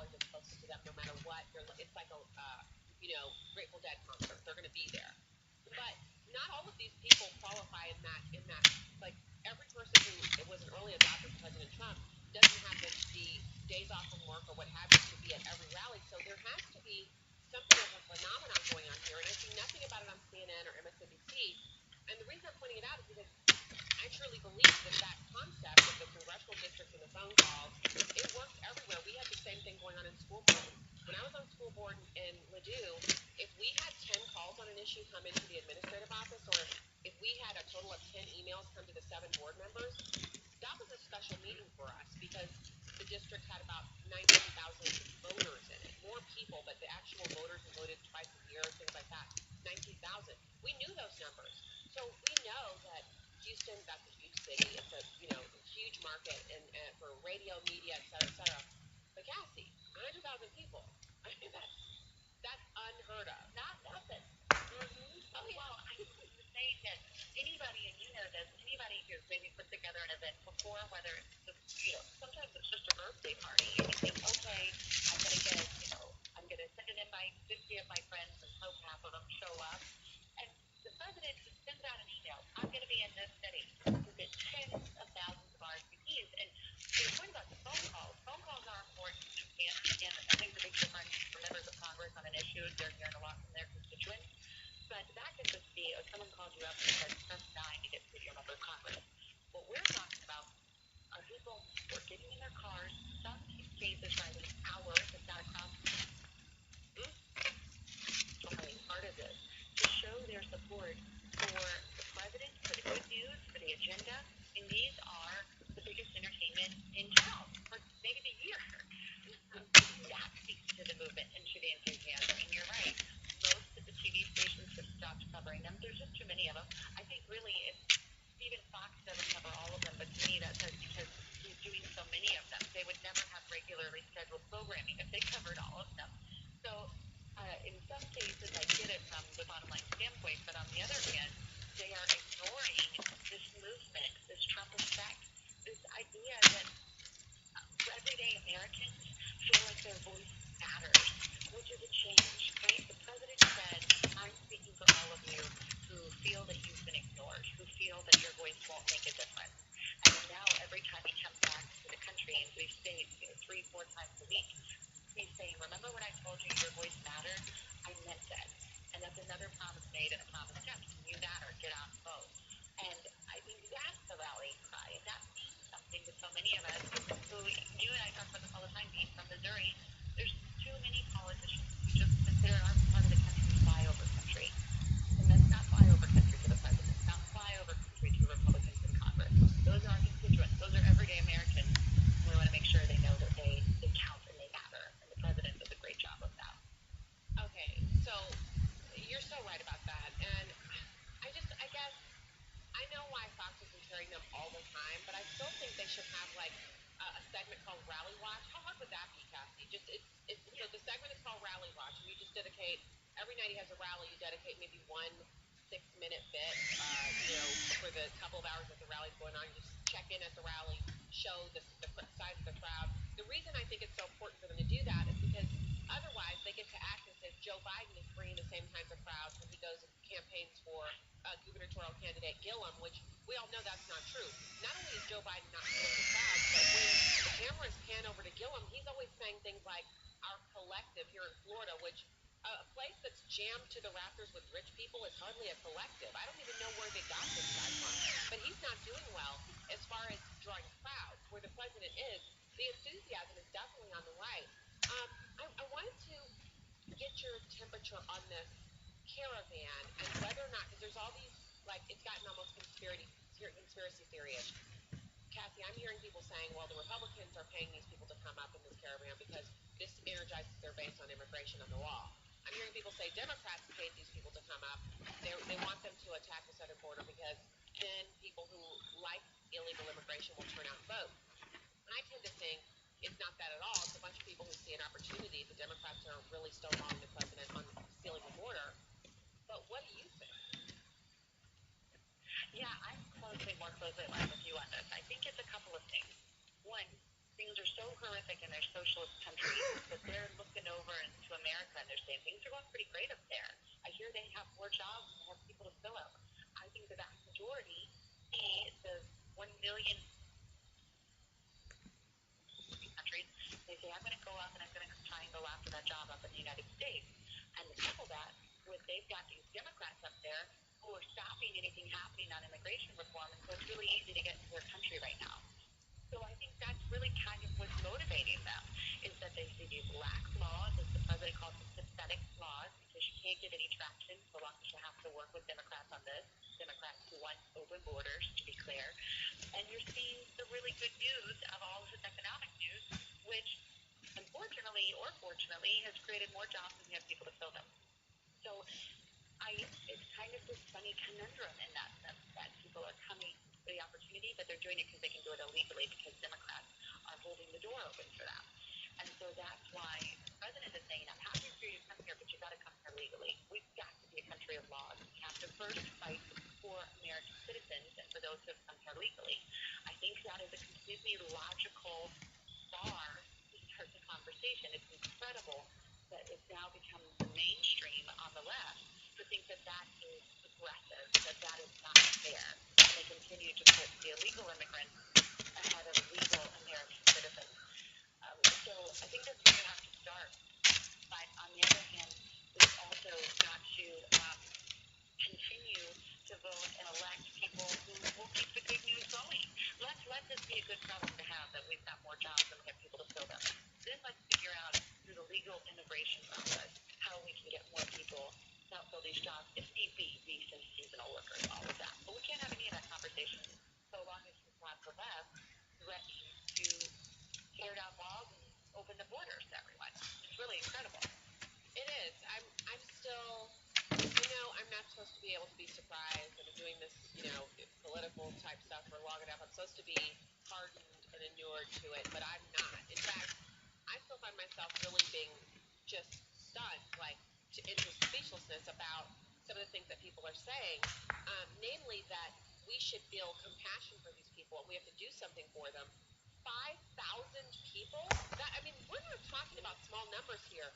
rally that's closest to them, no matter what. It's like a, Grateful Dead concert. They're going to be there. But not all of these people qualify in that, like, every person who was an early adopter of President Trump doesn't have the days off from work or what have you to be at every rally. So there has to be something of a phenomenon going on here. And I see nothing about it on CNN or MSNBC. And the reason I'm pointing it out is because I truly believe that concept of the congressional districts and the phone calls, it works everywhere. We had the same thing going on in school board. When I was on school board in Ladue, if we had 10 calls on an issue come into the administrative office, or if we had a total of 10 emails come to the 7 board members, that was a special meeting for us because the district had about 19,000 voters in it. More people, but the actual voters who voted twice a year, things like that, 19,000. We knew those numbers. So we know that Houston, that's a huge city. It's a huge market and for radio, media, et cetera, et cetera. But Cassie, 100,000 people. I mean, that's unheard of. Not nothing. Mm-hmm. Oh, yeah. Well, I was saying that anybody, and you know this, anybody who's maybe put together an event before, whether it's sometimes it's just a birthday party, and you think, okay, I'm gonna send an invite, 50 of my friends, and hope half of them show up. And the president just sends out an email. I'm going to be in this city. You get tens of thousands of RSVPs. And to the point about the phone calls are important. And I think the big difference for members of Congress on an issue, they're hearing a lot from their constituents. But back in the city, if someone called you up and said, press 9 to get to your member of Congress. What we're talking about are people who are getting in their cars, some cases driving hours, if not across part of this, to show their support for the president, for the good news, for the agenda. And these are the biggest entertainment in town for maybe the year. That speaks to the movement and to the enthusiasm. And you're right, most of the TV stations have stopped covering them. There's just too many of them. I think really even Fox doesn't cover all of them, but to me that says because he's doing so many of them. They would never have regularly scheduled programming if they covered all of them. So in some cases, I get it from the bottom line standpoint, but on the other hand, they are ignoring this movement, this Trump effect, this idea that everyday Americans feel like their voice matters, which is a change, right? The president said, I'm speaking for all of you who feel that you've been ignored, who feel that your voice won't make a difference. And now every time he comes back to the country, and we've stayed 3-4 times a week, he's saying, remember when I told you your voice mattered? I meant that. And that's another promise made and a promise kept. You matter. Get out and vote. And I think that's the rallying cry. And that means something to so many of us who, you and I talk about this all the time, being from Missouri, there's too many politicians who just consider our part of the country flyover country. And that's not flyover country to the president. It's not flyover country to Republicans in Congress. Those are our constituents. Those are everyday Americans. We want to make sure they know that they count and they matter. And the president does a great job of that. Okay, so you're so right about that. And I guess, I know why Fox isn't carrying them all the time, but I still think they should have like a segment called Rally Watch. How hard would that be, Cassie? So the segment is called Rally Watch, and you just dedicate every night he has a rally. You dedicate maybe 1 6-minute bit, for the couple of hours that the rally's going on. You just check in at the rally, show the size of the crowd. The reason I think it's so important for them to do that is because otherwise they get to act as if Joe Biden is bringing the same kinds of crowds when he goes and campaigns for gubernatorial candidate Gillum, which we all know that's not true. Not only is Joe Biden not pulling the crowds, but when the cameras pan over to Gillum, he's always saying things like our collective here in Florida, which a place that's jammed to the rafters with rich people is hardly a collective. I don't even know where they got this guy from. But he's not doing well as far as drawing crowds. Where the president is, the enthusiasm is definitely on the right. I wanted to get your temperature on this caravan and whether or not, because there's all these, like, it's gotten almost conspiracy theory-ish. Cassie, I'm hearing people saying, well, the Republicans are paying these people to come up in this caravan because this energizes their base on immigration on the wall. I'm hearing people say Democrats paid these people to come up. They want them to attack the southern border because then people who like illegal immigration will turn out and vote. I tend to think it's not that at all. It's a bunch of people who see an opportunity. The Democrats are really stonewalling the president on sealing the border. But what do you think? Yeah, I'm more closely aligned with you on this. I think it's a couple of things. One, things are so horrific democratic and they're socialist countries, but they're looking over into America and they're saying things are going pretty great up there. I hear they have more jobs and they have people to fill them. I think the vast majority see the 1 million countries. They say, I'm going to go up and I'm going to try and go after that job up in the United States. And the couple that with they've got these Democrats up there who are stopping anything happening on immigration reform, and so it's really easy to get into their country right now. So I think that's really kind of what's motivating them, is that they see these lax laws, as the president calls them, pathetic laws, because you can't get any traction so long as you have to work with Democrats on this, Democrats who want open borders, to be clear. And you're seeing the really good news of all of this economic news, which unfortunately or fortunately has created more jobs than you have people to fill them. So it's kind of this funny conundrum in that sense that people are coming for the opportunity, but they're doing it because they can do it illegally because Democrats are holding the door open for them. And so that's why the president is saying, I'm happy for you to come here, but you've got to come here legally. We've got to be a country of laws. We have to first fight for American citizens and for those who have come here legally. I think that is a completely logical bar to start the conversation. It's incredible that it's now become the mainstream on the left to think that that is aggressive, that that is not fair. And they continue to put the illegal immigrants ahead of legal American citizens. So I think that's where you have to start. But on the other hand, we've also got to continue to vote and elect people who will keep the good news going. Let this be a good problem to have, that we've got more jobs and we have people to fill them. Then let's figure out through the legal immigration process how we can get more people to help fill these jobs, if need be, recent seasonal workers, all of that. But we can't have any of that conversation so long as we've got the left threatening to tear down laws and open the borders to everyone. It's really incredible. It is. I'm still, I'm not supposed to be able to be surprised. I've been doing this, political type stuff for long enough. I'm supposed to be hardened and inured to it, but I'm not. In fact, I still find myself really being just stunned, like into speechlessness about some of the things that people are saying, namely that we should feel compassion for these people and we have to do something for them. 5,000 people? We're not talking about small numbers here.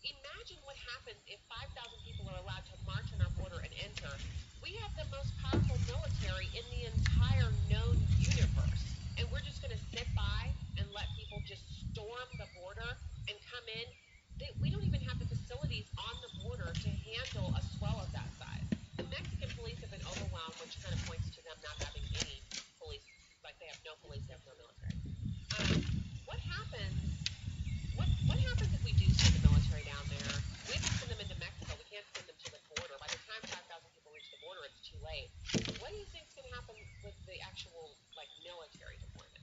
Imagine what happens if 5,000 people are allowed to march on our border and enter. We have the most powerful military in the entire known universe. And we're just going to sit by and let people just storm the border and come in. We don't even have the facilities on the border to handle a swell of that size. The Mexican police have been overwhelmed, which kind of points to them not having any police. Like they have no police, they have no military. What happens? What happens if we do send the military down there? We have to send them into Mexico. We can't send them to the border. By the time 5,000 people reach the border, it's too late. What do you think is going to happen with the actual military deployment?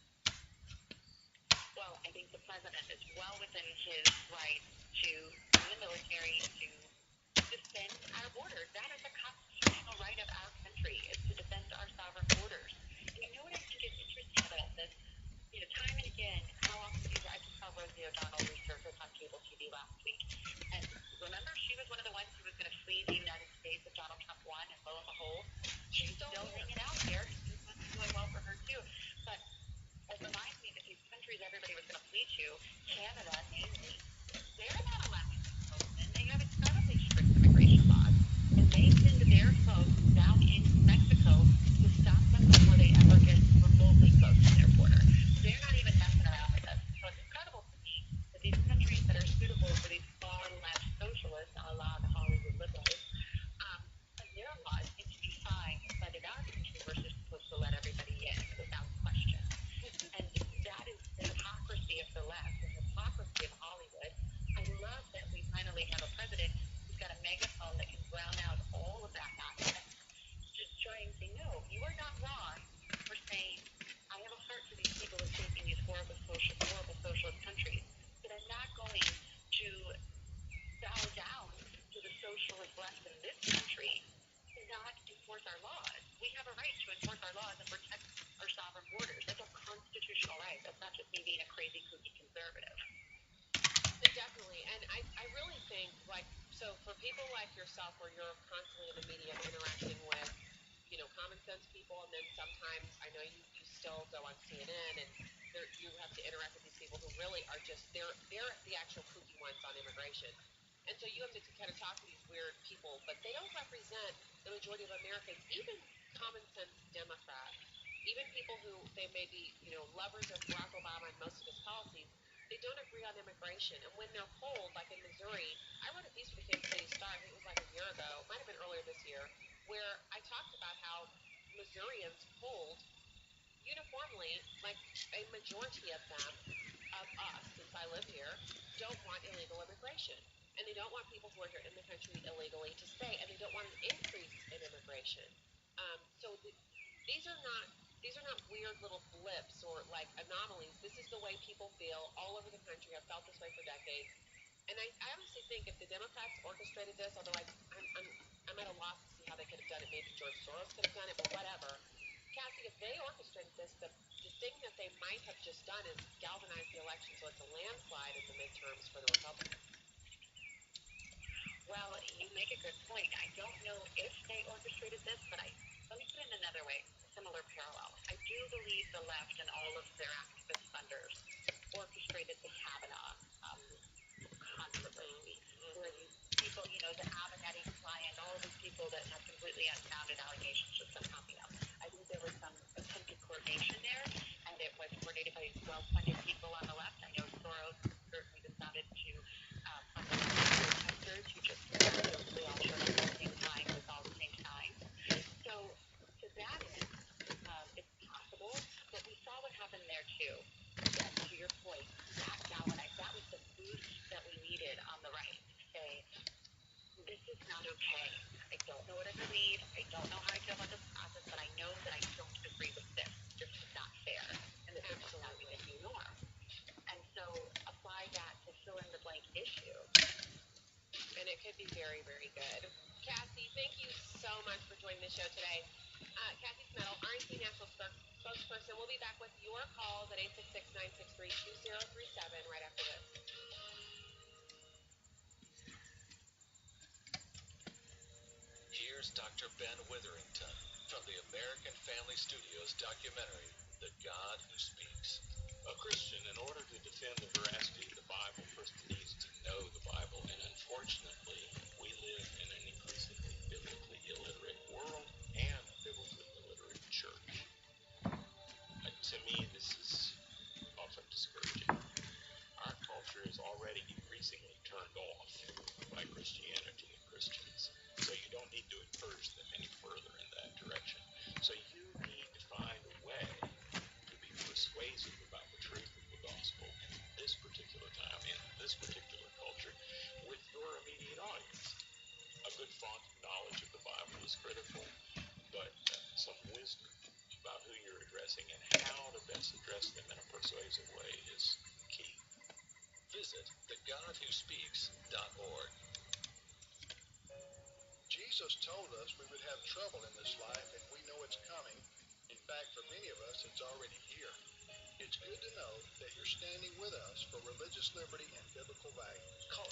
Well, I think the president is well within his right to send the military to defend our borders. That is a constitutional right of our country, is to defend our sovereign borders. And you know what I think is interesting about this? Time and again, how often I just saw Rosie O'Donnell resurface on cable TV last week. And remember, she was one of the ones who was going to flee the United States if Donald Trump won, and lo and behold, she's still hanging out here. It's doing well for her, too. But it reminds me that these countries everybody was going to flee to, Canada, namely, they're not allowing these folks in. They have incredibly strict immigration laws. And they send their folks down in Mexico to stop them before they ever get remotely close to their border. They're not even messing around with us. So it's incredible to me that these countries that are suitable for these far left socialists, a la the Hollywood liberals, their laws need to be signed, but in our country, we're just supposed to let everybody in without question. And that is the hypocrisy of the left, the hypocrisy of Hollywood. I love that we finally have a president who's got a megaphone that can drown out all of that nonsense. Just try and say, no, you are not wrong for saying, I have a heart for these people who live in these horrible socialist countries, but I'm not going to bow down to the socialist left in this country to not enforce our laws. We have a right to enforce our laws and protect our sovereign borders. That's a constitutional right. That's not just me being a crazy, kooky conservative. Definitely. And I really think, so for people like yourself, where you're constantly in the media interacting with, common sense people, and then sometimes I know you still go on CNN and you have to interact with these people who really are just they're the actual kooky ones on immigration. And so you have to kind of talk to these weird people, but they don't represent the majority of Americans, even common sense Democrats, even people who they may be, lovers of Barack Obama and most of his policies, they don't agree on immigration. And when they're polled, like in Missouri, I wrote a piece for the Kansas City Star, I think it was like a year ago, might have been earlier this year, where I talked about how Missourians polled uniformly, like a majority of them, of us, since I live here, don't want illegal immigration. And they don't want people who are here in the country illegally to stay, and they don't want an increase in immigration. These are not weird little blips or like anomalies. This is the way people feel all over the country. I've felt this way for decades. And I honestly think if the Democrats orchestrated this, although I'm at a loss to see how they could have done it. Maybe George Soros could have done it, but whatever. Kathy, if they orchestrated this, the thing that they might have just done is galvanize the election so it's a landslide in the midterms for the Republicans. Well, you make a good point. I don't know if they orchestrated this, but let me put it another way, a similar parallel. I do believe the left and all of their activist funders orchestrated the Kavanaugh controversy, where people, the Avenatti client, all of these people that have completely unfounded allegations just kept popping up. I think there was some attempted coordination there, and it was coordinated by well-funded people on the left. I know Soros certainly decided to fund protesters who just they all showed up at the same time with all the same signs. So to that end, it's possible, but we saw what happened there too. And to your point, that galvanized, that was the boost that we needed on the right to say, this is not okay. I don't know what I believe. I don't know how I feel about this process, but I know that I don't agree with this. This is not fair. And this is not the new norm. And so apply that to fill in the blank issue. And it could be very, very good. Cassie, thank you so much for joining the show today. Cassie Smettle, RNC National Spokesperson. We'll be back with your calls at 866-963-2037 right after this. Here's Dr. Ben Witherington from the American Family Studios documentary, The God Who Speaks. A Christian, in order to defend the veracity of the Bible, first needs to know the Bible. And unfortunately, we live in an increasingly biblically illiterate world and biblically illiterate church. To me, this is often discouraging. Our culture is already increasingly turned off by Christianity and Christians. So you don't need to encourage them any further in that direction. So you need to find a way to be persuasive about the truth of the gospel in this particular time, in this particular culture, with your immediate audience. A good font of knowledge of the Bible is critical, but some wisdom about who you're addressing and how to best address them in a persuasive way is key. Visit thegodwhospeaks.org. Jesus told us we would have trouble in this life, and we know it's coming. In fact, for many of us, it's already here. It's good to know that you're standing with us for religious liberty and biblical values. Call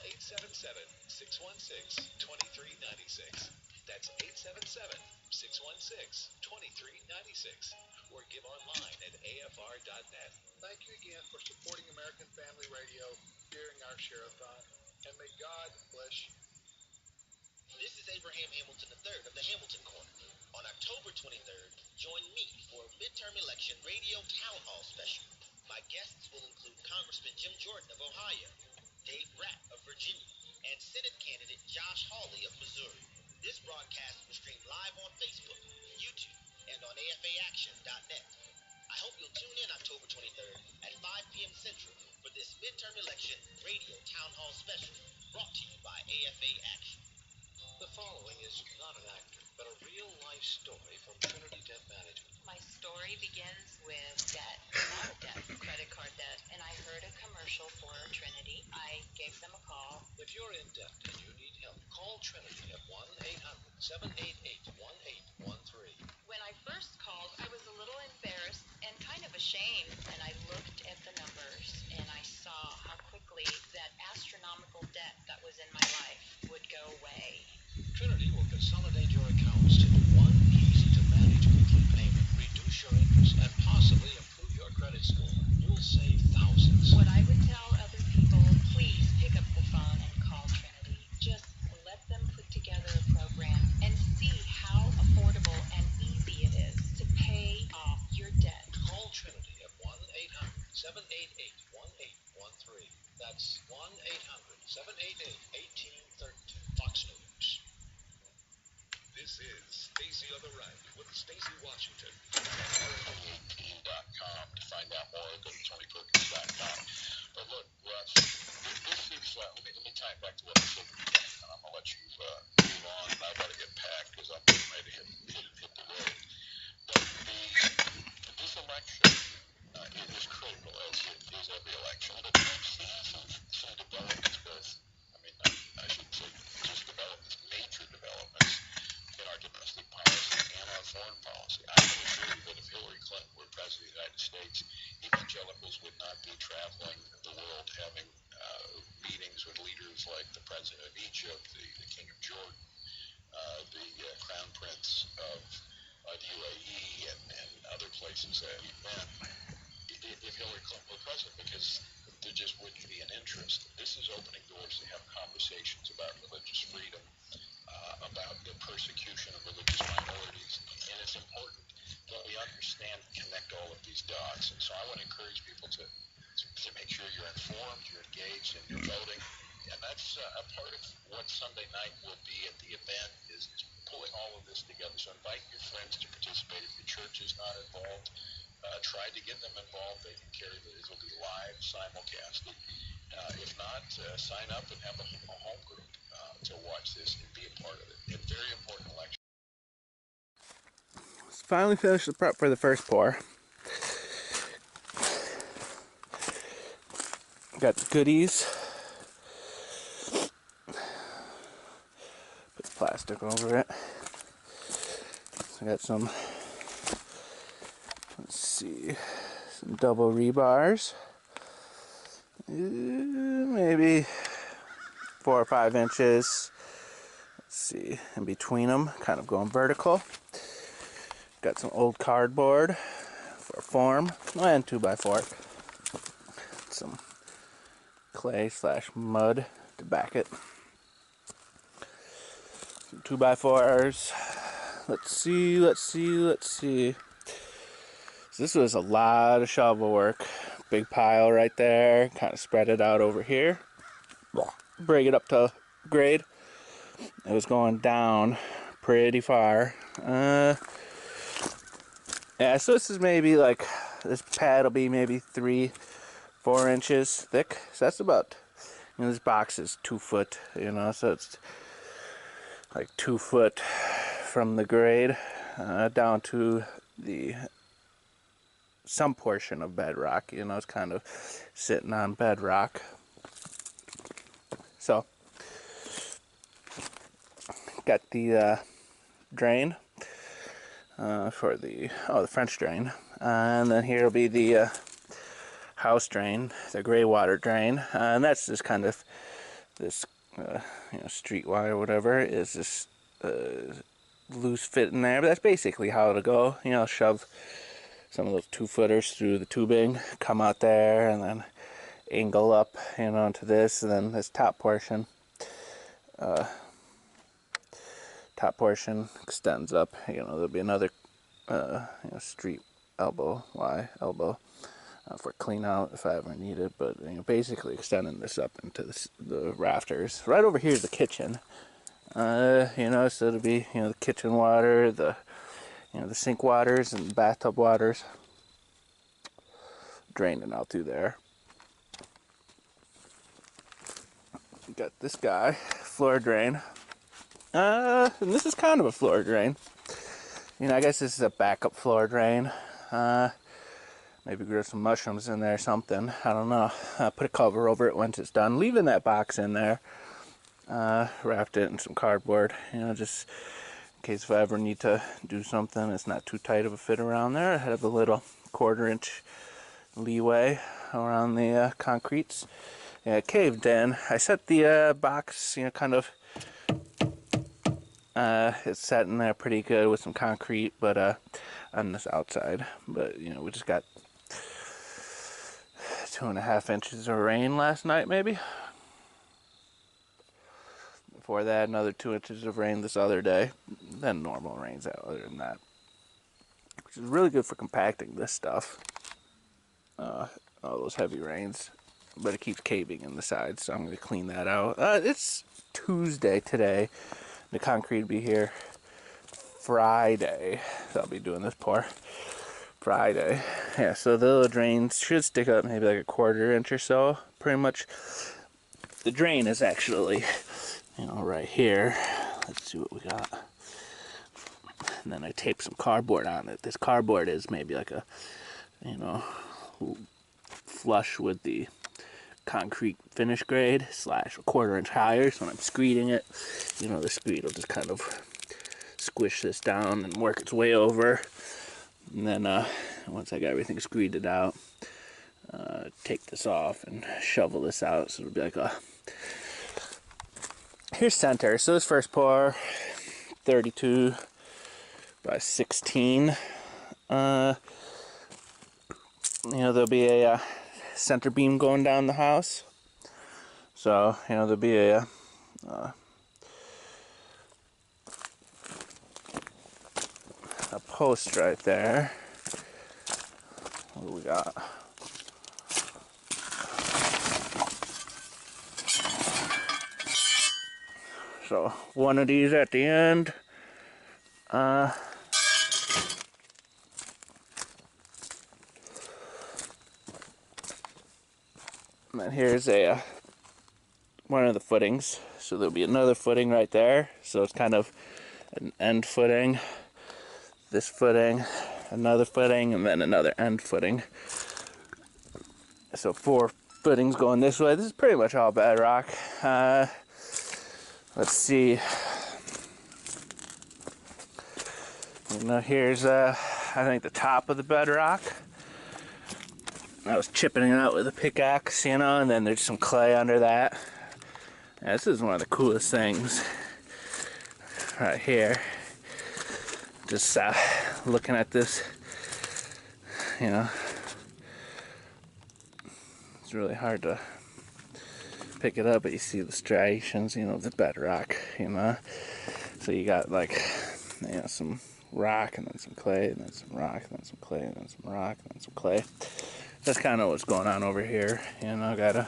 877-616-2396. That's 877-616-2396. Or give online at afr.net. Thank you again for supporting American Family Radio during our Share-a-thon, and may God bless you. This is Abraham Hamilton III of the Hamilton Corner. On October 23rd, join me for a midterm election radio town hall special. My guests will include Congressman Jim Jordan of Ohio, Dave Rapp of Virginia, and Senate candidate Josh Hawley of Missouri. This broadcast will stream live on Facebook, YouTube, and on afaaction.net. I hope you'll tune in October 23rd at 5 p.m. Central for this midterm election radio town hall special brought to you by AFA Action. The following is not an actor, but a real-life story from Trinity Debt Management. My story begins with debt, a lot of debt, credit card debt, and I heard a commercial for Trinity. I gave them a call. If you're in debt and you need help, call Trinity at 1-800-788-1813. When I first called, I was a little embarrassed and kind of ashamed, and I looked at the numbers, and I saw how quickly that astronomical debt that was in my life would go away. Trinity will consolidate your accounts to one easy-to-manage monthly payment, reduce your interest, and possibly improve your credit score. You'll That's 1-800-788-1813. Fox News. This is Stacy on the Right with Stacy Washington. RNA18.com. To find out more, go to TonyPerkins.com. But look, Russ, this is, let me tie it back to what I said at the beginning, and I'm going to let you move on. And I've got to get packed because I'm getting ready to hit the road. But this election is critical, as it is every election. But we've seen some developments, both, I shouldn't say just developments, major developments in our domestic policy and our foreign policy. I can assure you that if Hillary Clinton were President of the United States, evangelicals would not be traveling the world having meetings with leaders like the President of Egypt, the King of Jordan, the Crown Prince of the UAE, and other places that we've been if Hillary Clinton were president, because there just wouldn't be an interest. This is opening doors to have conversations about religious freedom, about the persecution of religious minorities, and it's important that we understand and connect all of these dots. And so I want to encourage people to make sure you're informed, you're engaged, and you're voting. And that's a part of what Sunday night will be at the event is pulling all of this together. So invite your friends to participate. If your church is not involved, try to get them involved. They can carry this. It'll be live, simulcasted. If not, sign up and have a home group to watch this and be a part of it. A very important election. Finally finished the prep for the first pour. Got the goodies. Put plastic over it. I got some, let's see, some double rebars. Maybe 4 or 5 inches. Let's see, in between them, kind of going vertical. Got some old cardboard for form, and 2x4. Some clay/mud to back it. Some 2x4s. Let's see. So this was a lot of shovel work. Big pile right there. Kind of spread it out over here. Bring it up to grade. It was going down pretty far. Yeah, so this is maybe like, this pad will be maybe 3-4 inches thick. So that's about, this box is 2 foot, so it's like 2 foot from the grade down to some portion of bedrock. It's kind of sitting on bedrock. So, got the drain for the French drain, and then here will be the house drain, the gray water drain, and that's just kind of this street wire or whatever is this loose fit in there, but that's basically how it'll go. Shove some of those 2-footers through the tubing, come out there, and then angle up onto this, and then this top portion extends up. There'll be another street elbow for clean out if I ever need it, but basically extending this up into the rafters. Right over here is the kitchen. So it'll be the kitchen water, the sink waters and bathtub waters draining out through there. Got this guy, floor drain. And this is kind of a floor drain. I guess this is a backup floor drain. Maybe grow some mushrooms in there or something. I don't know. Put a cover over it once it's done. Leaving that box in there. Wrapped it in some cardboard. Just in case if I ever need to do something, it's not too tight of a fit around there. I have a little 1/4 inch leeway around the concretes. Yeah, it caved in. I set the box, kind of, it's set in there pretty good with some concrete, but on this outside. But, we just got 2.5 inches of rain last night, maybe. Before that, another 2 inches of rain this other day. Then normal rains out other than that. Which is really good for compacting this stuff. All those heavy rains. but it keeps caving in the sides, so I'm going to clean that out. It's Tuesday today. The concrete will be here Friday. So I'll be doing this pour Friday. Yeah, so the little drains should stick up maybe like a 1/4 inch or so. Pretty much the drain is actually, right here. Let's see what we got. And then I taped some cardboard on it. This cardboard is maybe like a, flush with the concrete finish grade / 1/4 inch higher. So when I'm screeding it, the screed will just kind of squish this down and work its way over. And then once I got everything screeded out, take this off and shovel this out. So it'll be like here's center. So this first pour, 32 by 16. There'll be a center beam going down the house. So, there'll be a post right there. What do we got? So, one of these at the end. And then here's one of the footings. So there'll be another footing right there. So it's kind of an end footing, this footing, another footing, and then another end footing. So 4 footings going this way. This is pretty much all bedrock. Let's see. Here's I think the top of the bedrock. I was chipping it out with a pickaxe, and then there's some clay under that. Yeah, this is one of the coolest things right here. Just looking at this, it's really hard to pick it up, but you see the striations, of the bedrock, So you got some rock, and then some clay, and then some rock, and then some clay, and then some rock, and then some clay. That's kind of what's going on over here. Got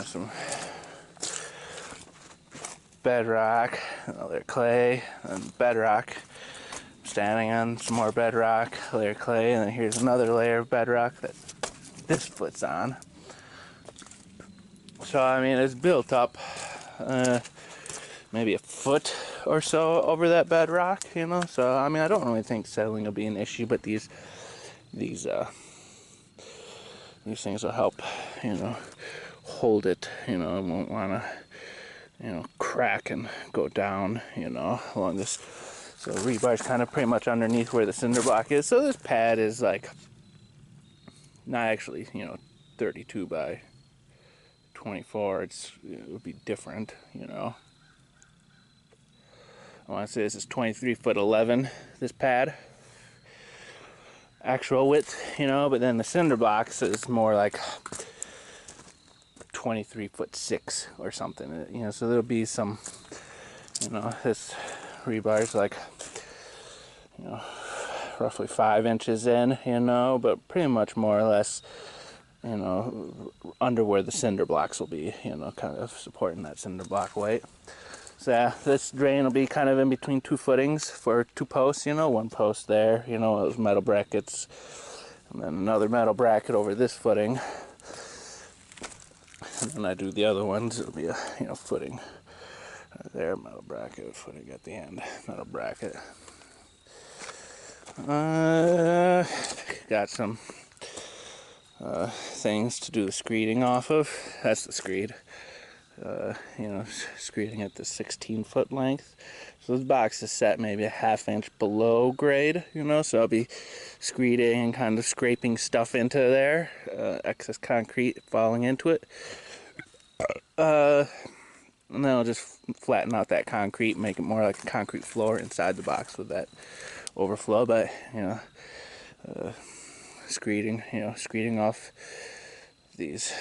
some bedrock, another clay, and bedrock. Standing on some more bedrock, layer of clay, and then here's another layer of bedrock that this foot's on. So, it's built up maybe a foot or so over that bedrock, So, I don't really think settling will be an issue, but these things will help, hold it, it won't want to, crack and go down, along this. So rebar's kind of pretty much underneath where the cinder block is. So this pad is not actually, 32 by 24. It would be different, I want to say this is 23'11", this pad. Actual width, but then the cinder blocks is more like 23'6" or something, so there'll be some, this rebar's roughly 5 inches in, but pretty much more or less, under where the cinder blocks will be, kind of supporting that cinder block weight. So yeah, this drain will be kind of in between 2 footings for 2 posts, one post there, those metal brackets, and then another metal bracket over this footing. And then I do the other ones, it'll be a, footing right there, metal bracket, footing at the end, metal bracket. Got some things to do the screeding off of. That's the screed. Screeding at the 16-foot length. So this box is set maybe a 1/2 inch below grade, so I'll be screeding and kind of scraping stuff into there, excess concrete falling into it. And then I'll just flatten out that concrete, make it more like a concrete floor inside the box with that overflow. But, screeding off these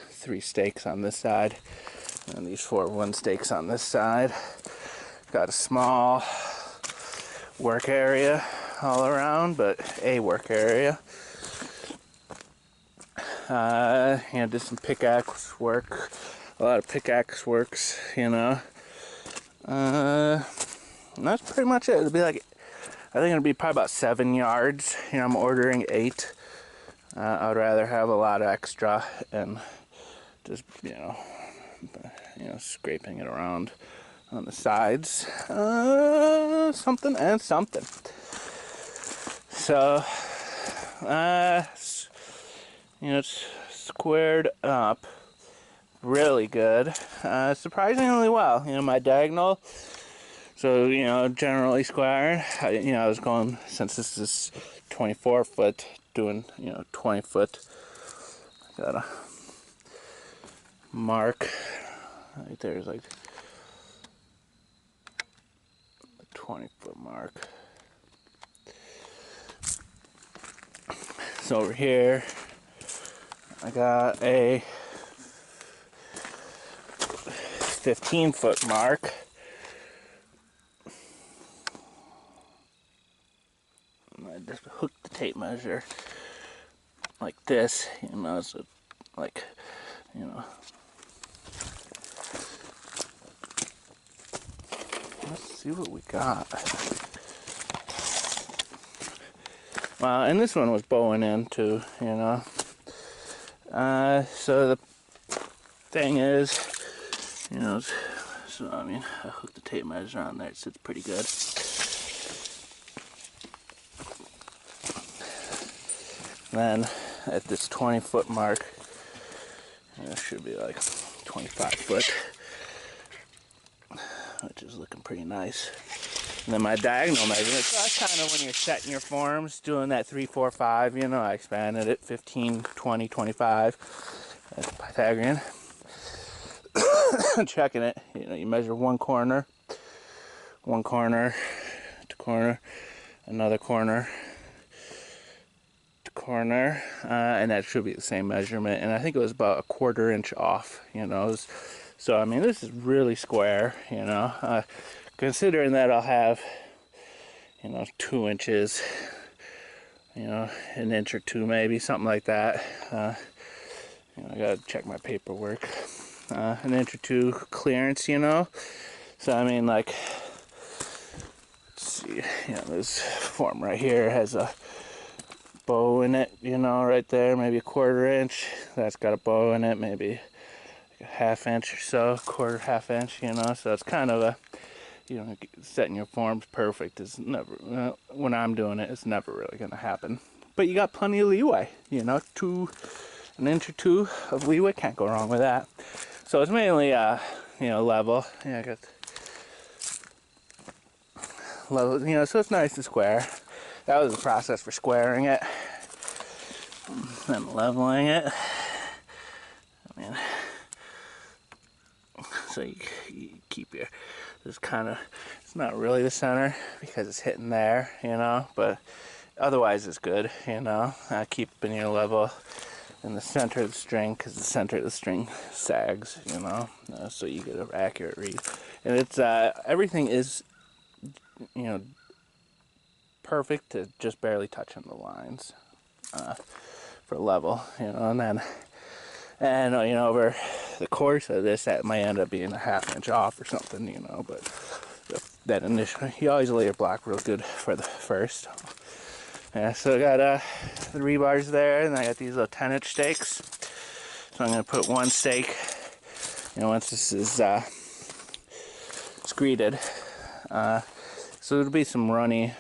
3 stakes on this side and these 4 1 stakes on this side. Got a small work area all around, but a work area. You know, did some pickaxe work, a lot of pickaxe works, you know. And that's pretty much it. It'll be like, I think it'll be probably about 7 yards. You know, I'm ordering 8. I'd rather have a lot of extra and just, you know, scraping it around on the sides. Something and something. So, you know, it's squared up really good. Surprisingly well. You know, my diagonal, so, you know, generally square. You know, I was going, since this is 24 foot, doing, you know, 20 foot. Got a mark right there's like a 20-foot mark. So over here I got a 15-foot mark. I just hooked the tape measure like this, you know, so like, you know. Let's see what we got. Well, and this one was bowing in too, you know. So the thing is, you know, so I mean, I hooked the tape measure on there, it sits pretty good. Then at this 20-foot mark, it should be like 25 foot, which is looking pretty nice. And then my diagonal measurement, so that's kind of when you're setting your forms, doing that 3, 4, 5, you know, I expanded it 15, 20, 25. That's Pythagorean. Checking it, you know, you measure one corner to corner, another corner to corner, and that should be the same measurement. And I think it was about a 1/4 inch off, you know. So I mean, this is really square, you know. Considering that I'll have, you know, 2 inches, you know, 1 inch or 2 maybe, something like that. You know, I gotta check my paperwork. 1 inch or 2 clearance, you know. So I mean, like, let's see, you know, this form right here has a bow in it, you know, right there, maybe a 1/4 inch. That's got a bow in it, maybe like a 1/2 inch or so, 1/4, 1/2 inch, you know. So it's kind of a, you know, setting your forms perfect is never, when I'm doing it, it's never really going to happen. But you got plenty of leeway, you know, 1 inch or 2 of leeway, can't go wrong with that. So it's mainly, you know, level. Yeah, I got level, you know, so it's nice and square. That was the process for squaring it. Then leveling it. I mean, so you keep your, this kind of, it's not really the center because it's hitting there, you know, but otherwise it's good, you know. Keeping your level in the center of the string, because the center of the string sags, you know, so you get an accurate read. And it's, everything is, you know, perfect to just barely touching the lines for level, you know. And then, and you know, over the course of this, that might end up being a 1/2 inch off or something, you know. But that initially, you always lay your block real good for the first. Yeah, so I got 3 bars there, and I got these little 10-inch stakes. So I'm gonna put one stake, you know, once this is screeded. So it'll be some runny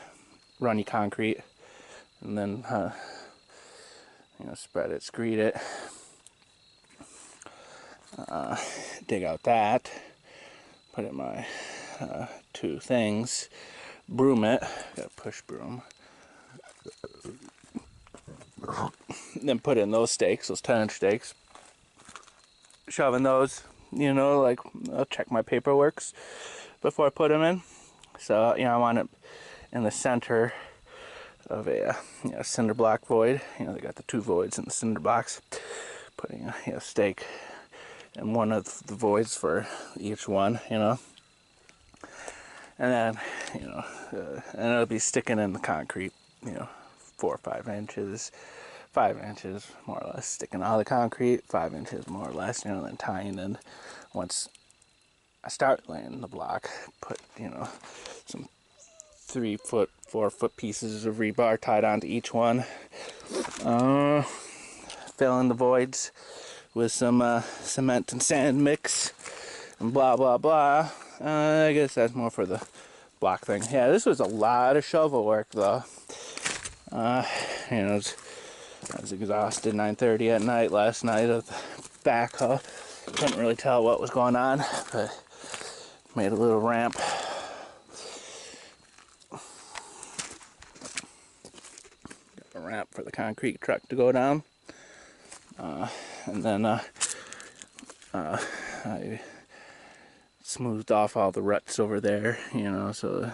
concrete, and then you know, spread it, screed it, dig out that, put in my 2 things, broom it, got a push broom, then put in those stakes, those 10-inch stakes, shoving those, you know, like, I'll check my paperwork before I put them in. So, you know, I want it in the center of a you know, cinder block void. You know, they got the 2 voids in the cinder blocks. Putting a, you know, stake in one of the voids for each one, you know. And then, you know, and it'll be sticking in the concrete, you know, 4 or 5 inches 5 inches more or less sticking out of the concrete, 5 inches more or less, you know, then tying in. Once I start laying the block, put, you know, some 3 foot, 4 foot pieces of rebar tied onto each one. Fill in the voids with some cement and sand mix and blah blah blah. I guess that's more for the block thing. Yeah, this was a lot of shovel work though. You know, I was exhausted. 9:30 at night last night of the backhoe. Couldn't really tell what was going on, but made a little ramp. Got a ramp for the concrete truck to go down. And then I smoothed off all the ruts over there, you know, so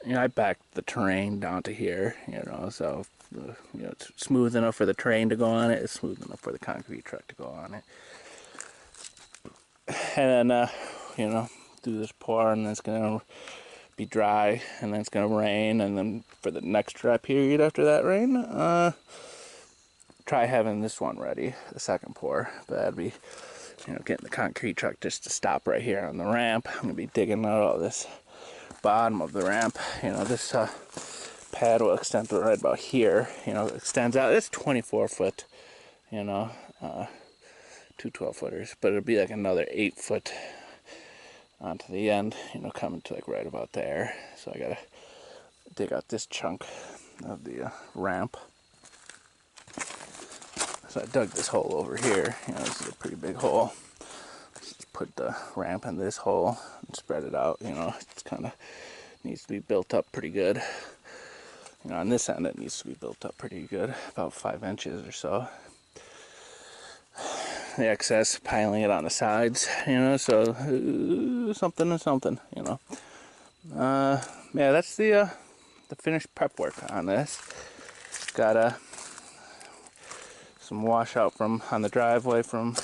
you know, I backed the terrain down to here, you know, so you know, it's smooth enough for the terrain to go on it, it's smooth enough for the concrete truck to go on it. And then you know, do this pour, and then it's gonna be dry, and then it's gonna rain, and then for the next dry period after that rain, try having this one ready, the second pour. But that'd be, you know, getting the concrete truck just to stop right here on the ramp. I'm gonna be digging out all this bottom of the ramp. You know, this pad will extend to right about here. You know, it extends out. It's 24 foot, you know, 2 12-footers, but it'll be like another 8 foot onto the end, you know, coming to like right about there. So I gotta dig out this chunk of the ramp. So I dug this hole over here. You know, this is a pretty big hole. Just put the ramp in this hole and spread it out. You know, it's kind of needs to be built up pretty good. You know, on this end it needs to be built up pretty good, about 5 inches or so. The excess piling it on the sides, you know, so something and something, you know. Yeah, that's the finished prep work on this. Got some washout from on the driveway from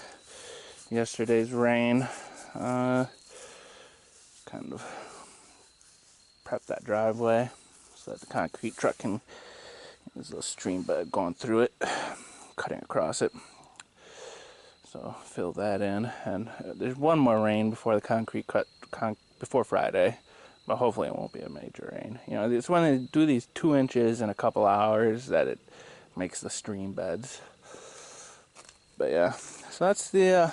yesterday's rain. Kind of prep that driveway so that the concrete truck can, there's a little stream bed going through it, cutting across it. So fill that in, and there's one more rain before the concrete cut, before Friday, but hopefully it won't be a major rain. You know, it's when they do these 2 inches in a couple hours that it makes the stream beds. But yeah, so that's the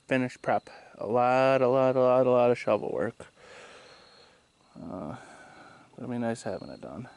finished prep. A lot of shovel work. It'll be nice having it done.